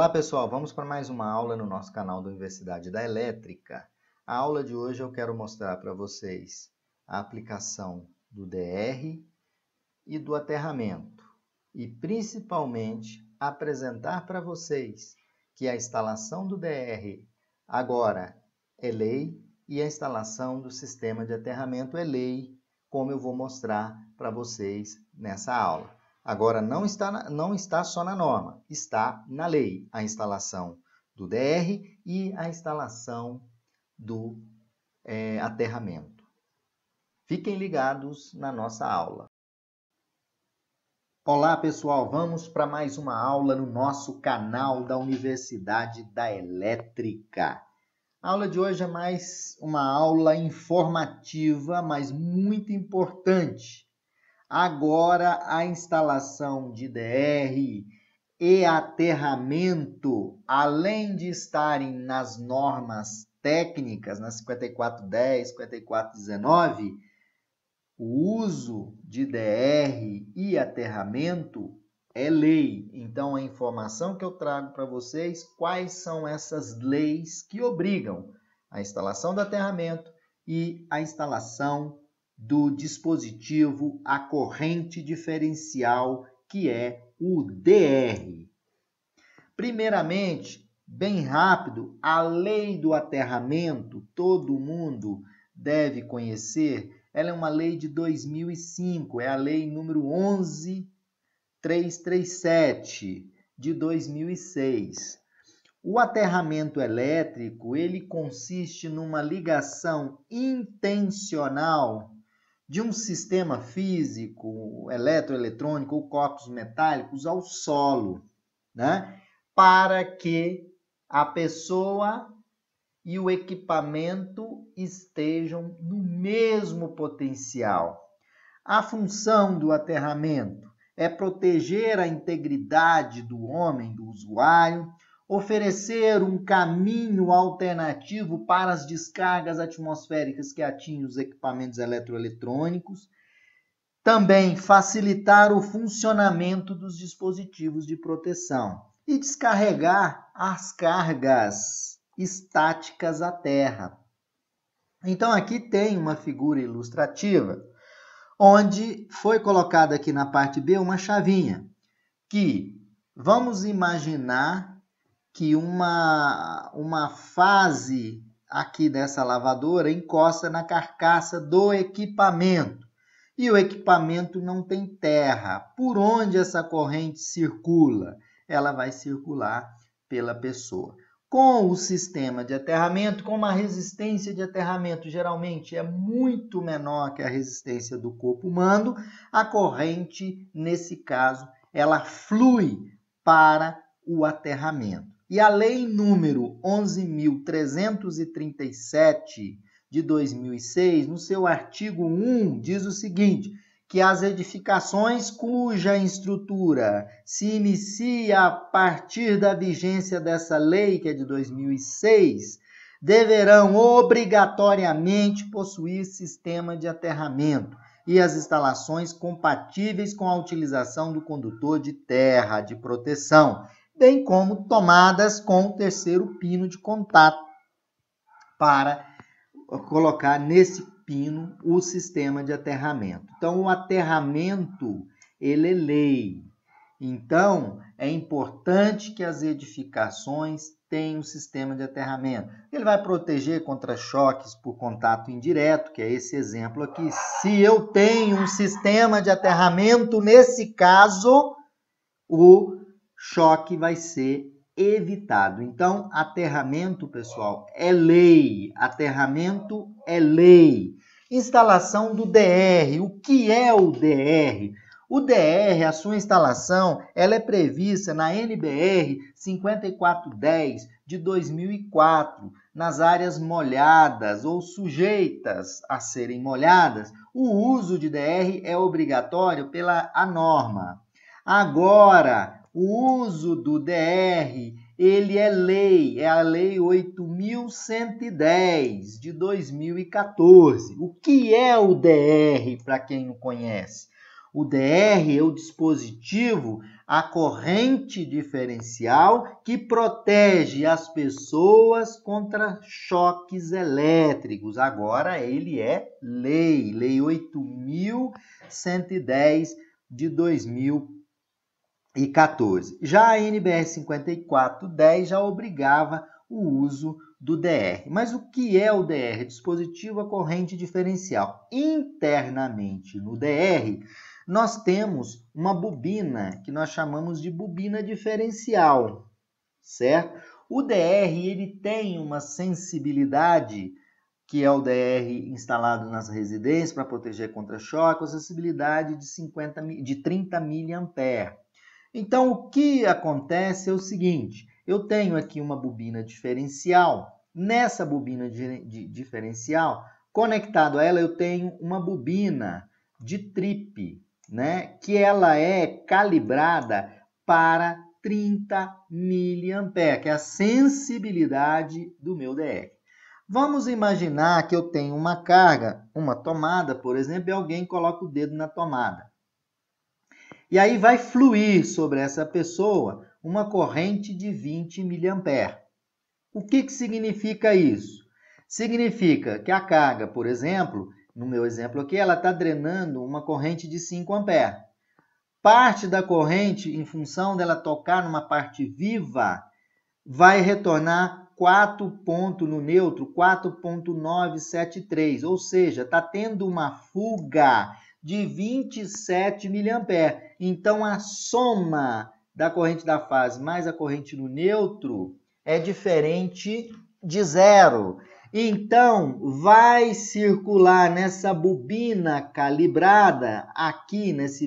Olá pessoal, vamos para mais uma aula no nosso canal da Universidade da Elétrica. A aula de hoje eu quero mostrar para vocês a aplicação do DR e do aterramento e principalmente apresentar para vocês que a instalação do DR agora é lei e a instalação do sistema de aterramento é lei, como eu vou mostrar para vocês nessa aula. Agora, não está só na norma, está na lei a instalação do DR e a instalação do aterramento. Fiquem ligados na nossa aula. Olá, pessoal! Vamos para mais uma aula no nosso canal da Universidade da Elétrica. A aula de hoje é mais uma aula informativa, mas muito importante. Agora, a instalação de DR e aterramento, além de estarem nas normas técnicas, na 5410, 5419, o uso de DR e aterramento é lei. Então, a informação que eu trago para vocês, quais são essas leis que obrigam a instalação do aterramento e a instalação do dispositivo a corrente diferencial, que é o DR. Primeiramente, bem rápido, a lei do aterramento, todo mundo deve conhecer, ela é uma lei de 2005, é a lei número 11337 de 2006. O aterramento elétrico, ele consiste numa ligação intencional de um sistema físico, eletroeletrônico ou corpos metálicos ao solo, né? Para que a pessoa e o equipamento estejam no mesmo potencial. A função do aterramento é proteger a integridade do homem, do usuário, oferecer um caminho alternativo para as descargas atmosféricas que atingem os equipamentos eletroeletrônicos, também facilitar o funcionamento dos dispositivos de proteção e descarregar as cargas estáticas à terra. Então, aqui tem uma figura ilustrativa, onde foi colocada aqui na parte B uma chavinha, que vamos imaginar que uma fase aqui dessa lavadora encosta na carcaça do equipamento e o equipamento não tem terra. Por onde essa corrente circula? Ela vai circular pela pessoa. Com o sistema de aterramento, como a resistência de aterramento geralmente é muito menor que a resistência do corpo humano, a corrente, nesse caso, ela flui para o aterramento. E a lei número 11.337 de 2006, no seu artigo 1, diz o seguinte, que as edificações cuja estrutura se inicia a partir da vigência dessa lei, que é de 2006, deverão obrigatoriamente possuir sistema de aterramento e as instalações compatíveis com a utilização do condutor de terra de proteção, bem como tomadas com o terceiro pino de contato para colocar nesse pino o sistema de aterramento. Então, o aterramento, ele é lei. Então, é importante que as edificações tenham um sistema de aterramento. Ele vai proteger contra choques por contato indireto, que é esse exemplo aqui. Se eu tenho um sistema de aterramento, nesse caso, o choque vai ser evitado. Então, aterramento, pessoal, é lei. Aterramento é lei. Instalação do DR. O que é o DR? O DR, a sua instalação, ela é prevista na NBR 5410 de 2004, nas áreas molhadas ou sujeitas a serem molhadas. O uso de DR é obrigatório pela norma. Agora, o uso do DR, ele é lei, é a Lei 8.110 de 2014. O que é o DR, para quem não conhece? O DR é o dispositivo, a corrente diferencial que protege as pessoas contra choques elétricos. Agora ele é lei 8.110 de 2014. Já a NBR 5410 já obrigava o uso do DR. Mas o que é o DR? Dispositivo a corrente diferencial. Internamente no DR, nós temos uma bobina que nós chamamos de bobina diferencial, certo? O DR ele tem uma sensibilidade, que é o DR instalado nas residências para proteger contra choque, a sensibilidade de 30 mA. Então, o que acontece é o seguinte, eu tenho aqui uma bobina diferencial, nessa bobina diferencial, conectado a ela eu tenho uma bobina de trip, né, que ela é calibrada para 30 mA, que é a sensibilidade do meu DR. Vamos imaginar que eu tenho uma carga, uma tomada, por exemplo, e alguém coloca o dedo na tomada. E aí vai fluir sobre essa pessoa uma corrente de 20 mA. O que significa isso? Significa que a carga, por exemplo, no meu exemplo aqui, ela está drenando uma corrente de 5 A. Parte da corrente, em função dela tocar numa parte viva, vai retornar 4 pontos no neutro, 4.973, ou seja, está tendo uma fuga de 27 mA. Então, a soma da corrente da fase mais a corrente no neutro é diferente de zero. Então, vai circular nessa bobina calibrada, aqui nessa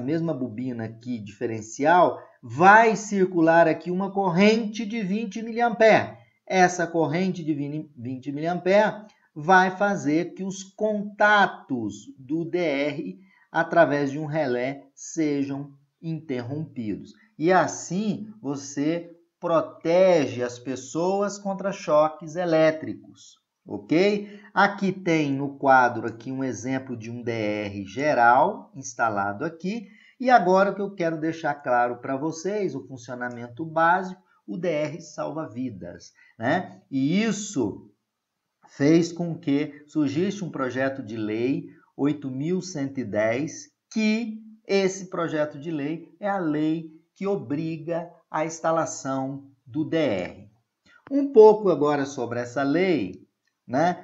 mesma bobina aqui diferencial, vai circular aqui uma corrente de 20 mA. Essa corrente de 20 mA vai fazer que os contatos do DR através de um relé sejam interrompidos. E assim você protege as pessoas contra choques elétricos, ok? Aqui tem no quadro aqui um exemplo de um DR geral instalado aqui. E agora o que eu quero deixar claro para vocês, o funcionamento básico, o DR salva vidas, né? E isso fez com que surgisse um projeto de lei 8.110, que esse projeto de lei é a lei que obriga a instalação do DR. Um pouco agora sobre essa lei, né?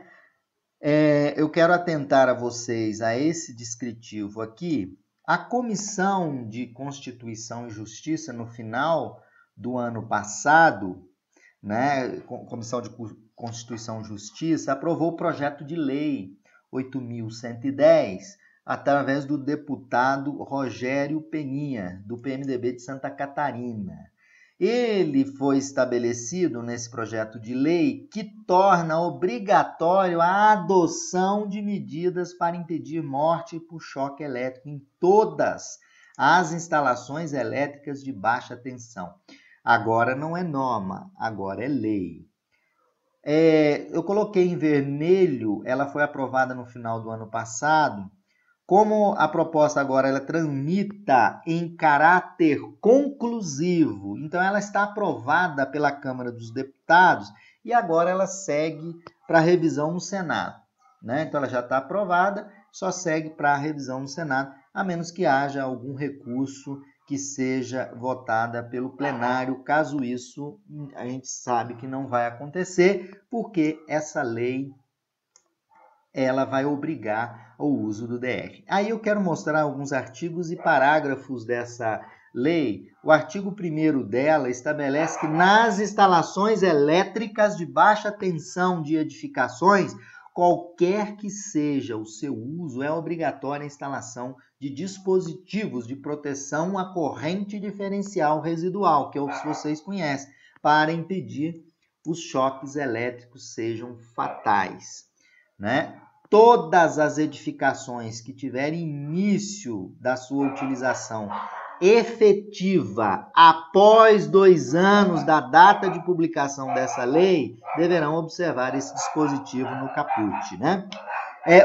Eu quero atentar a vocês a esse descritivo aqui. A Comissão de Constituição e Justiça, no final do ano passado, né, Comissão de Constituição e Justiça, aprovou o projeto de lei 8.110, através do deputado Rogério Peninha, do PMDB de Santa Catarina. Ele foi estabelecido nesse projeto de lei que torna obrigatório a adoção de medidas para impedir morte por choque elétrico em todas as instalações elétricas de baixa tensão. Agora não é norma, agora é lei. Eu coloquei em vermelho, ela foi aprovada no final do ano passado. Como a proposta agora ela tramita em caráter conclusivo, então ela está aprovada pela Câmara dos Deputados e agora ela segue para revisão no Senado, né? Então ela já está aprovada, só segue para revisão no Senado, a menos que haja algum recurso que seja votada pelo plenário. Caso isso, a gente sabe que não vai acontecer, porque essa lei ela vai obrigar ao uso do DR. Aí eu quero mostrar alguns artigos e parágrafos dessa lei. O artigo 1º dela estabelece que nas instalações elétricas de baixa tensão de edificações, qualquer que seja o seu uso, é obrigatória a instalação de dispositivos de proteção à corrente diferencial residual, que é o que vocês conhecem, para impedir os choques elétricos sejam fatais, né? Todas as edificações que tiverem início da sua utilização efetiva após 2 anos da data de publicação dessa lei deverão observar esse dispositivo no caput, né?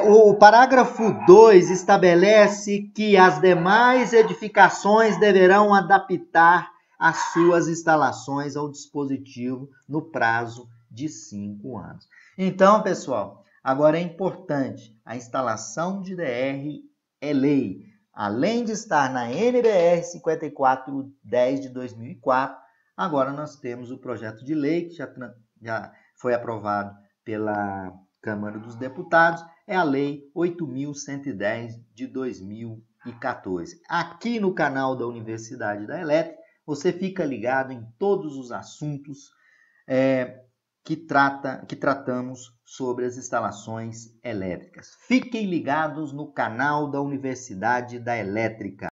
O parágrafo 2 estabelece que as demais edificações deverão adaptar as suas instalações ao dispositivo no prazo de 5 anos. Então, pessoal, agora é importante, a instalação de DR é lei. Além de estar na NBR 5410 de 2004, agora nós temos o projeto de lei que já foi aprovado pela Câmara dos Deputados, é a Lei 8.110 de 2014. Aqui no canal da Universidade da Elétrica, você fica ligado em todos os assuntos que tratamos sobre as instalações elétricas. Fiquem ligados no canal da Universidade da Elétrica.